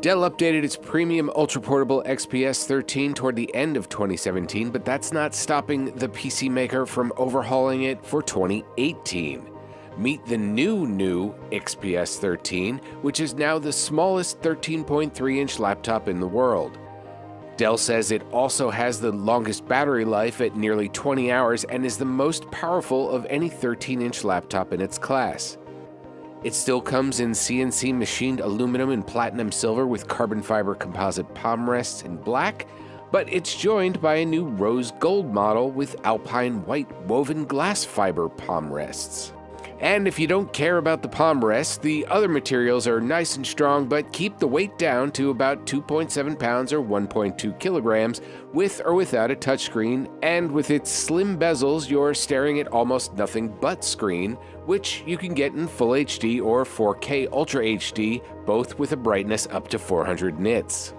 Dell updated its premium ultra-portable XPS 13 toward the end of 2017, but that's not stopping the PC maker from overhauling it for 2018. Meet the new XPS 13, which is now the smallest 13.3-inch laptop in the world. Dell says it also has the longest battery life at nearly 20 hours and is the most powerful of any 13-inch laptop in its class. It still comes in CNC machined aluminum and platinum silver with carbon fiber composite palm rests in black, but it's joined by a new rose gold model with alpine white woven glass fiber palm rests. And if you don't care about the palm rests, the other materials are nice and strong but keep the weight down to about 2.7 pounds or 1.2 kilograms with or without a touchscreen, and with its slim bezels you're staring at almost nothing but screen, which you can get in Full HD or 4K Ultra HD, both with a brightness up to 400 nits.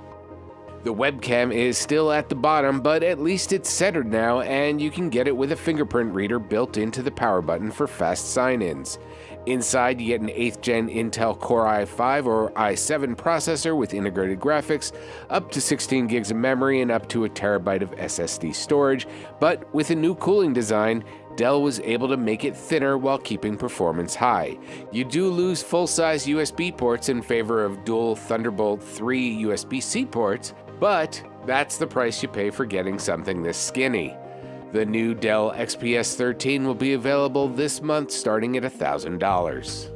The webcam is still at the bottom, but at least it's centered now, and you can get it with a fingerprint reader built into the power button for fast sign-ins. Inside, you get an 8th gen Intel Core i5 or i7 processor with integrated graphics, up to 16 gigs of memory, and up to a terabyte of SSD storage, but with a new cooling design, Dell was able to make it thinner while keeping performance high. You do lose full-size USB ports in favor of dual Thunderbolt 3 USB-C ports, but that's the price you pay for getting something this skinny. The new Dell XPS 13 will be available this month starting at $1,000.